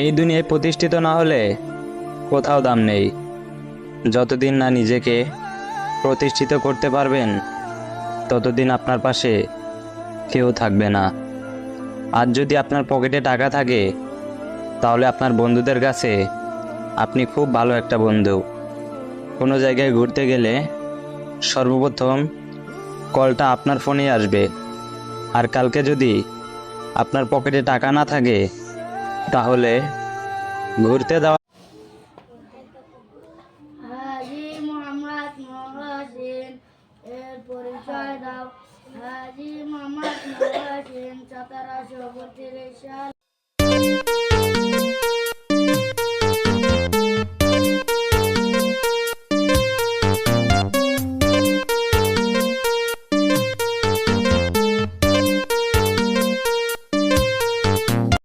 এই দুনিয়ায় প্রতিষ্ঠিত না হলে কোথাও দাম নেই। যতদিন না নিজেকে প্রতিষ্ঠিত করতে পারবেন ততদিন আপনার পাশে কেউ থাকবে না। আজ যদি আপনার পকেটে টাকা থাকে তাহলে আপনার বন্ধুদের কাছে আপনি খুব ভালো একটা বন্ধু। কোনো জায়গায় ঘুরতে গেলে সর্বপ্রথম কলটা আপনার ফোনেই আসবে। আর কালকে যদি আপনার পকেটে টাকা না থাকে তাহলে ঘুরতে যাওয়ার